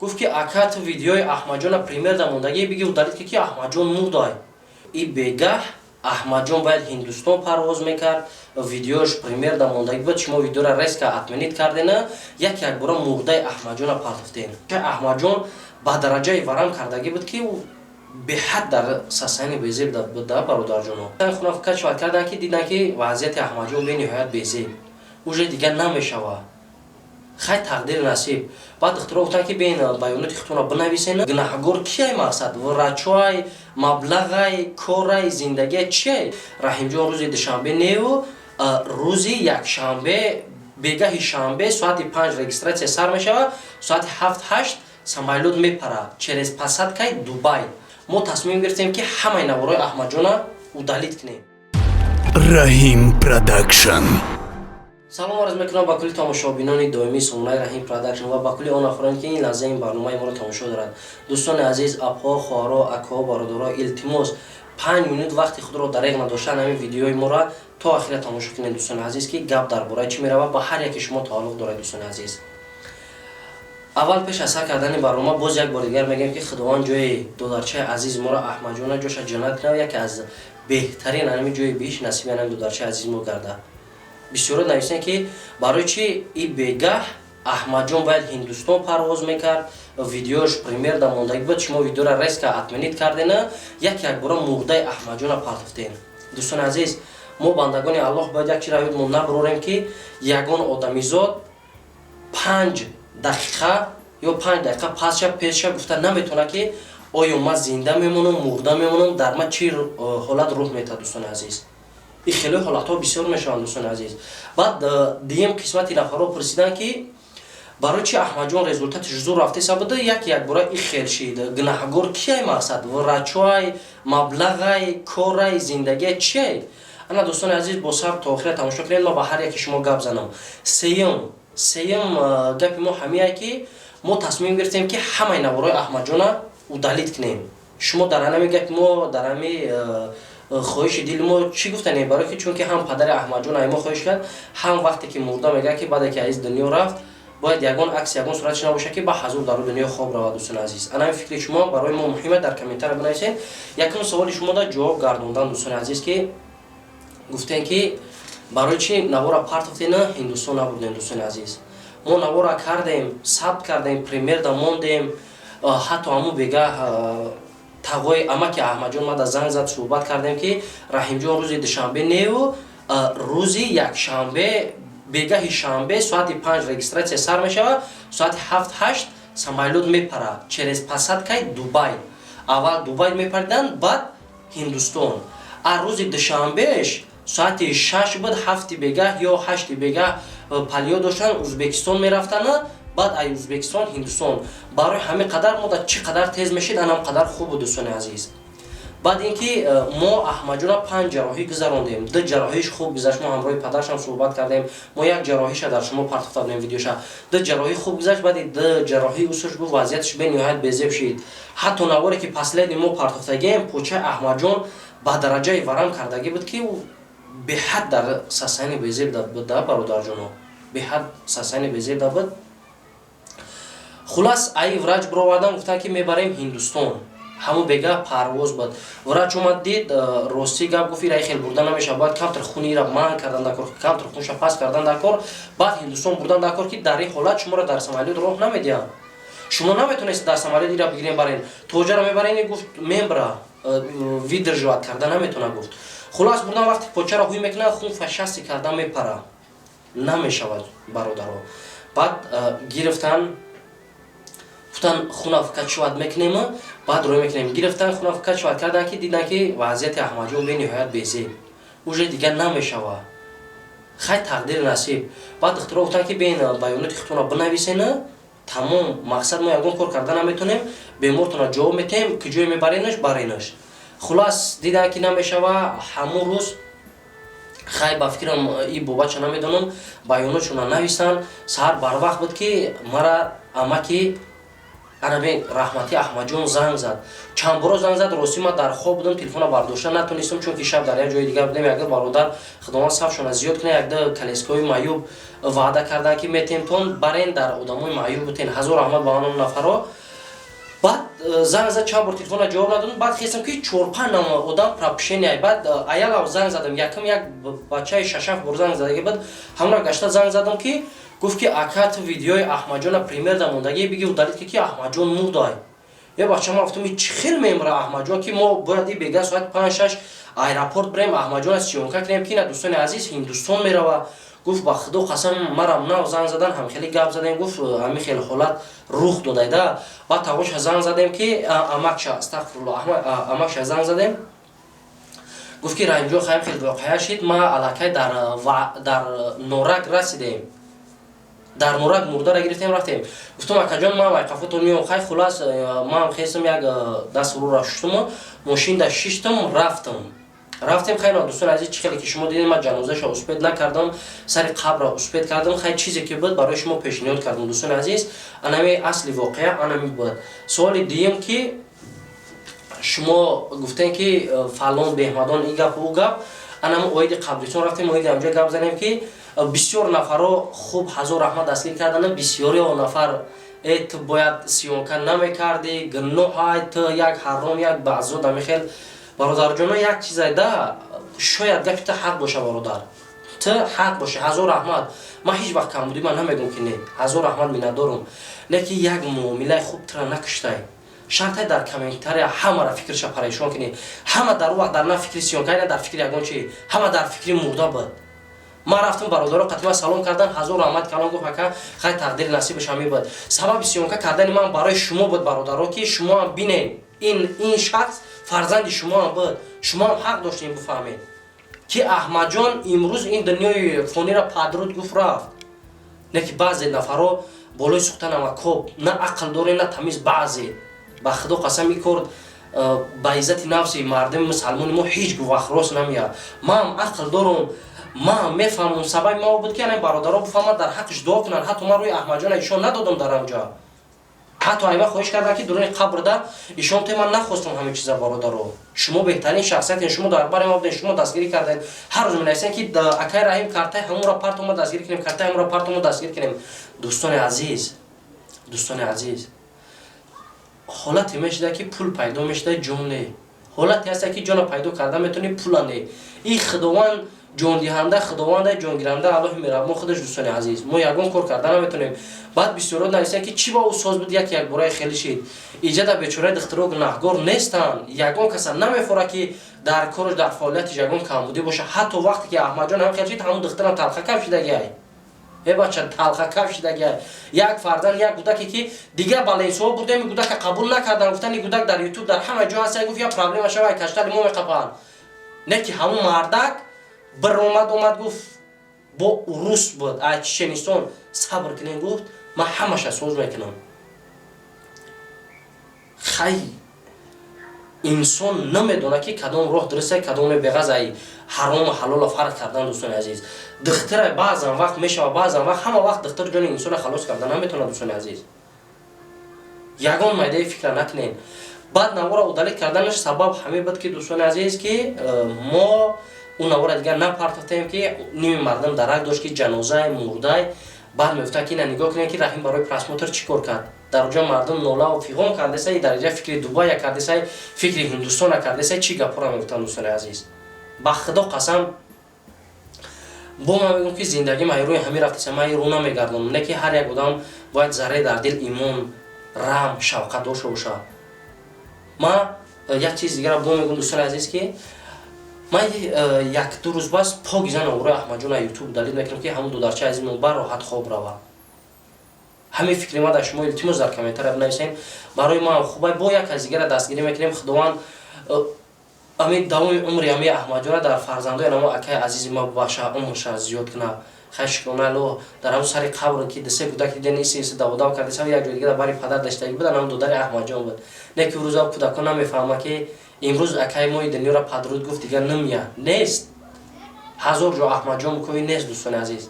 گفت که اکات ویدیوی احمدجون پریمیر در موندگی بگی و دارید که احمدجون مردای این بگه احمدجون باید هندوستان پرواز میکرد ویدیوش پریمیر در موندگی بود شما ویدیو را ریس که اتمنید کردین یک بار مرده احمدجون پرتفتین که احمدجون با درجه ورم کردگی بود که به حد در ساسانی بیزیب بود برادر جونو خونه فکر شد کردن که دیدن که وضعیت احمدجون به نهایت بیزیب اوج دیگه نمیشوه خیلی تقدیر نصیب بعد اختراع گفتن که بین بیانات اختونا بنویسین گناهگار کیه مقصد و رچوای مبلغای کورای زندگی چیه رحیم جان روز دوشنبه نیو روزی یک شنبه بگاه شنبه ساعت 5 رجیستراسیون سر میشه ساعت 7-8 سمایلود میپره через посадкой دبی ما تصمیم گرفتیم که همه نوارای احمدجون удалить کنیم. رحیم پروداکشن. سلام عرض میکنم با کلی تماشابینان دائمی سامانه رحیم پروداکشن و با کلی آن افرادی که این لحظه این برنامه ما را تماشا دارند. دوستان عزیز، اپا، خواهرها، اکاها، برادرها، التماس 5 minut وقت خود را دریغ نداشتن همین ویدیوی ما را تا آخر تماشا کنید دوستان عزیز که گپ درباره چی میرود با هر یک شما تعلق دارد دوستان عزیز. اول پیش از سر کردن برنامه باز یک بار دیگر میگم که خداوند جای دودرچه عزیز ما را احمدجون جوش جنت کنه یکی از بهترین همین جای بیش نصیب همین دودرچه عزیز ما گرده. بسیار نویسن که برای چی این بگه احمدجون باید هندوستان پرواز میکرد ویدیوش پریمیر در موندگی بود شما ویدیو را ریس که اتمنید کردین یک بار مرده احمدجون پرتفتین. دوستان عزیز، ما بندگان الله باید یک چیز را ما نبروریم که یگان آدمیزاد 5 دقیقه یا 5 دقیقه پسش پیشش گفته نمیتونه که آیا من زنده میمونم مرده میمونم در من چی حالت روح میته دوستان عزیز. این خیلی حالت ها بسیار میشوند دوستان عزیز. بعد دیم قسمتی نفرها پرسیدن که برای چی احمدجون رزولتاتش زور رفته سبده یک بار این خیل شید گناهگار کیه مقصد و رچوای مبلغای کورای زندگی چیه انا دوستان عزیز با صبر تا آخر تماشا کنید ما با هر یک شما گپ زنم. سیم گپ ما همیه که ما تصمیم گرفتیم که همه نوارای احمدجون удалить کنیم. شما در همین گپ ما در همین خواهش دل ما چی گفتنی برای که چون که هم پدر احمدجون ما خواهش کرد هم وقتی که مرده میگه که بعد که از دنیا رفت باید یگان عکس یگان صورتش نباشه که با حضور در دنیا خواب رود دوستان عزیز. انا فکر شما برای ما مهمه در کامنتر بنویسین. یکم سوال شما دا جواب گردوندن دوستان عزیز که گفتن که برای چی نوارا پرتفتین هندوستان نبودین دوستان عزیز. ما نوارا کردیم ثبت کردیم پریمیر دا موندیم حتی همون بگه تقوی اما که احمدجون ما در زنگ زد صحبت کردیم که رحیم جان روز دوشنبه نیو روزی یک شنبه بگاه شنبه ساعت 5 رجیستراسیون سر میشه ساعت 7-8 سمایلود میپره через посадкой دبی اول دبی میپردن بعد هندوستان روز دوشنبهش ساعت 6 بود 7 بگاه یا 8 بگاه پلیو داشتن ازبکستان میرفتن بعد ای ازبکستان هندوستان برای همه قدر ما چقدر تیز میشید انم قدر خوب بود دوستان عزیز. بعد اینکه ما احمدجون 5 جراحی گذراندیم 2 جراحیش خوب گذشت ما همراه پدرش هم صحبت کردیم ما یک جراحیش در شما پرت کردیم ویدیوش 2 جراحی خوب گذشت بعد 2 جراحی اوسش بود وضعیتش به نهایت بیزیب شد حتی نواری که پسلید ما پرت کردیم پوچه احمدجون با درجه ورم کردگی بود که به حد در ساسانی بیزیب بود برادر جونو به حد ساسانی بیزیب بود. خلاص ای وراج برآوردن گفتن که میبریم هندوستان همون بگه پرواز بود. وراج اومد دید راستی گپ گفت رای خیلی بردن نمیشه باید کمتر خونی را من کردن در کار کمتر خونش پاس کردن در کار بعد هندوستان بردن در کار که در این حالت شما را در سمالیت راه نمیدین شما نمیتونید در سمالیت را بگیرین برین توجه را میبرین گفت ممبر ویدرژوات کردن نمیتونه گفت. خلاص بردن وقتی پوچه را هوی میکنه خون فشستی کردن میپره نمیشود برادرها. بعد گرفتن گفتن خونه فکر شواد میکنیم بعد روی میکنیم گرفتن خونه فکر شواد کردن که دیدن که وضعیت احمدجون به نهایت بیزیب اوج دیگه نمیشوه خیلی تقدیر نصیب. بعد اختراع گفتن که بین بیانات اختونا بنویسین تمام مقصد ما یگان کار کردن نمیتونیم بیمارتون جواب میتیم که جوی میبرینش برینش. خلاص دیدن که نمیشوه همون روز خیلی با فکرم این بابا نمیدونم بیاناتشون نویسن سهر بر وقت بود که مرا اما که анабин раҳмати Ахмадчон занг зад. Чанд бора занг зад, рости ма дар хоб будам, телефона бардошта натонистам, чунки шаб дар як ҷои дигар будам. Якда бародар хидмат сафшона зиёд кунад, якда калескои маъюб ваъда кардан ки метентон барен дар одамои маъюб бутен 1000 раҳмат ба онам нафаро. Баъд занг зад чанд бор телефона ҷавоб надодам. Баъд хестам ки 4-5 одам пропушения. Баъд аялам занг задам, якам як бачаи 6-7 бор занг задаги. Баъд ҳамра гашта занг задам ки гуфт ки акат видеои Ахмадчона премьер да мондаги биги удалит ки Ахмадчон мурдай. Я бачама гуфтам чи хел мемра Ахмадчон ки мо бояд бега соат 5-6 аэропорт брем Ахмадчона сиёнка кунем ки на дӯстони азиз Ҳиндустон мерава. Гуфт ба худо қасам марам нав занг задан ҳам хеле гап задем. Гуфт ҳами хел ҳолат рух додайда. Баъд тавоша занг задем ки амакша астағфируллоҳ амакша занг задем. Гуфт ки раимҷо хаем хел воқеа шид, ма аллакай дар норак расидем. Дар норак мурдара гирифтем рафтем. Гуфтам акаҷон ман вайқафотон миём хай хулас ман хестам як даст рура шуштум мошинда шиштам рафтем хайно дӯстони азиз чи хеле ки шумо дидем ман ҷанозаша успед накардам, сари қабра успед кардам. Хай чизе ки буд барои шумо пешниҳод кардам дӯстони азиз. Анами асли воқеа анами буд. Суоли дуюм ки шумо гуфтем ки фалон беҳмадон и гап у гап. Анами оиди қабристон рафтем, оиди ҳамҷо гап занем ки бисёр нафаро хуб 1000 раҳмат дастгир кардана. Бисёри он нафар ту бояд сиёнка намекарди, гуноҳ ту як ҳаром як баъзо дамихел. Бародарҷоно як чизайда шояд гапи ту ҳақ боша бародар. Ту ҳақ боша 1000 раҳмат. Ман ҳеҷ вақт камбудӣ ман намегум ки не 1000 раҳмат миннатдорам. Лекин як муомилаи хуб тура накуштай. Шартай дар комментария ҳамара фикрша парешон кунӣ. Ҳама дар вақт дар на фикри сиёнка, на дар фикри ягон чи, ҳама дар фикри мурда буд. Ман рафтам бародаро қатима салом кардан 1000 раҳмат калон гуфт ака хай тақдири насибаш ҳами буд. Сабаби сиёнка кардани ман барои шумо буд бародаро ки шумо ҳам бинен. ин шахс фарзанди шумо ҳам буд. Шумо ҳам ҳақ доштем бифаҳмед ки Ахмадчон имрӯз ин дунёи фонира падруд гуфт рафт. Леки баъзе нафаро болои сухта намакоб на ақл доре на тамиз баъзе. Ба худо қасам ин кор ба иззати нафси мардами мусалмони мо ҳеҷ вақт рост намеяд. Ман ҳам ақл дорам, ман мефаҳмам. Сабаби мо буд ки ана бародаро бифаҳмад дар ҳаққиш дуо кунанд. ҳатто ман рӯи Ахмадчона ишон надодам дар ҳамҷа. ҳатто айва хоҳиш кардам ки дуруни қабрда ишон те ман нахостам ҳамин чиза бародаро. шумо беҳтарин шахсиятен, шумо дар бари ма буден, шумо дастгирӣ кардем. ҳар рӯз менависем ки акай раҳим картай ҳамонро партомо дастгир кунем, картай ҳамонро партомо дастгир кунем. Дӯстони азиз, дӯстони азиз, ҳолате мешуда ки пул пайдо мешуда ҷон не. ҳолате ҳаста ки ҷона пайдо карда метавонӣ пула не. ин худованд ҷондиҳанда, худованда ҷонгиранда Аллоҳи меҳрабон худаш. Дӯстони азиз, мо ягон кор карда наметавонем. Баъд бисёро нависанд ки чӣ ба ӯ соз буд як бораи хеле шид. Иҷада бечораи духтаро гнахгор нестанд. Ягон каса намефора ки дар кораш дар фаъолиятиш ягон камбудӣ боша. ҳатто вақте ки Ахмадчон ҳам хел шид ҳамон духтарам талхакам шидагиай. бача талхакам шидагиай. Як фарзанд як гудаке ки дига баленсо бурдем гудака қабул накардан. Гуфтан ин гудак дар ютуб дар ҳама ҷо ҳаст. Гуфт я проблема шава каштали мо меқапан. Не ки ҳамон мардак биромад омад гуфт бо урус буд аз Чеченистон сабр кунем. гуфт ман ҳамаша соз мекунам. хай инсон намедона ки кадом роҳ дуруста кадоме беғазаи ҳарому ҳалола фарқ кардан. дӯстони азиз, духтара баъзан вақт мешава, баъзан вақт ҳама вақт духтар ҷони инсона халос карда наметавонад. дӯстони азиз, ягон майдаи фикра накунем. баъд навора удалит карданаш сабаб ҳамин буд ки дӯстони азиз ки мо ӯ навора дигар напартофтем ки ними мардам дарак дошт ки ҷанозаи мурдай. баъд мефта ки на нигоҳ кунем ки раҳим барои просмотр чӣ кор кард. дар ҷо мардум нолаву фиғон кардесай дараҷа фикри дубая кардесай фикри ҳиндустона кардесай чӣ гапҳоро мегуфтанд. дӯстони азиз, ба худо қасам бо ман мегӯям ки зиндагим ай рӯи ҳамин рафтеса ман рӯ намегардонам. не ки ҳар як одам бояд зарре дар дил имон раҳм шафқат дошта бошад. ман як чиз дигаро бо мегӯям дӯстони азиз ки ман як ду рӯз бас погизан овраи Ахмадчона ютуб далил мекунам ки ҳамон додарча азимон бароҳат хоб рава. ҳамин фикри ма дар шумо илтимос дар комментария бинависем. барои ман хубай бо як аз дигара дастгирӣ мекунем. худованд ами давоми умри ами Ахмадчона дар фарзандои намо акай азизи ма баша умрша зиёд кунад. хай шукрона Аллоҳ дар ҳамон сари қабр ки десе кӯдак диден иси даводав кардеса як ҷои дигар бари падар даштаги буд ҳамон додари Ахмадчон буд. не ки рӯза кӯдакон намефаҳма ки имрӯз акай мои дунёро падруд гуфт дигар намия. нест. 1000 ҷо Ахмадчон мукои нест. дӯстони азиз,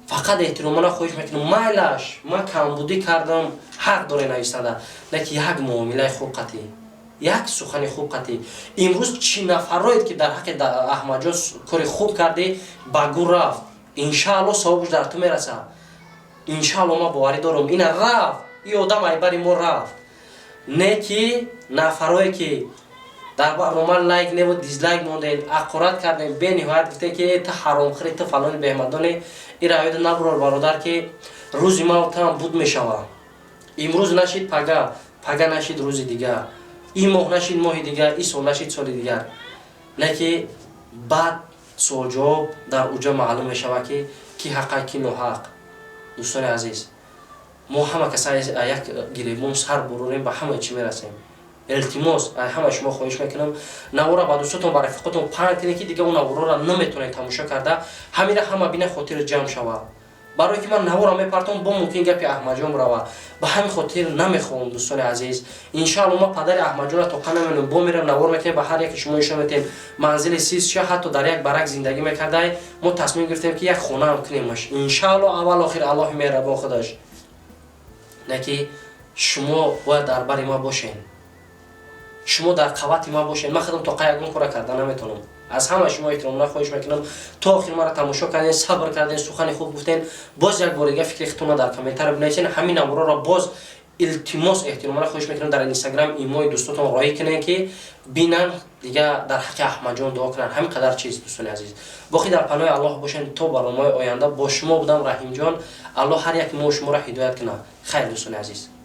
фақат эҳтиромона хоҳиш мекунам. майлаш ман камбудӣ кардам, حق داره نویسنده لکه یک معامله خوب قطعی یک سخن خوب قطعی امروز چی نفراید که در حق احمدجان کار خوب کرده بگو رفت انشاءالله ثوابش در تو میرسه انشاءالله ما باوری دارم این رفت این آدم ایبری ما رفت نه که نفرایی که در برنامه لایک نه و دیزلایک موندین اقرات کردین به نهایت گفته که تو حرام خری تو فلان بهمدانه این روید نبرار برادر که روز ما تام بود میشوه امروز نشید پگا نشید روز دیگر این ماه نشید ماه دیگر این سال نشید سال دیگر نه که بعد سوال جواب در اوجا معلوم میشوه که کی حق کی ناحق. دوستان عزیز ما همه کسایی یک گریبون سر برونیم به همه چی میرسیم التماس همه شما خواهش میکنم نوارا با دوستاتون با رفیقاتون پنج کنید که دیگه اون نوارا را نمیتونید تماشا کرده همین را همه بینه خاطر جمع شوه برای که من نوارا میپرتم با ممکن گپی احمدجان روه به همین خاطر نمیخوام. دوستان عزیز انشاءالله ما پدر احمدجان را تا نمیدونم با میرم نوار میکنیم به هر یک شما نشون میدیم منزل 33 حتی در یک برک زندگی میکرده ما تصمیم گرفتیم که یک خونه هم کنیمش انشاءالله اول آخر الله مهربان خودش نه که شما باید در بر ما باشین شما در قوت ما باشین من خودم تا قیاگون کار کردن نمیتونم از همه شما احترام خواهش میکنم تا آخر ما را تماشا کردین صبر کردین سخن خوب گفتین باز یک بار دیگه فکرتون در کامنتر بنویسین همین امورا را باز التماس احترام خواهش میکنم در اینستاگرام ایموی دوستاتون رای کنین که بینن دیگه در حق احمدجان دعا کنن همین قدر چیز. دوستان عزیز باقی در پناه الله باشین تا برنامه آینده با شما بودم رحیم جان الله هر یک ما شما را هدایت کنه. خیر دوستان عزیز.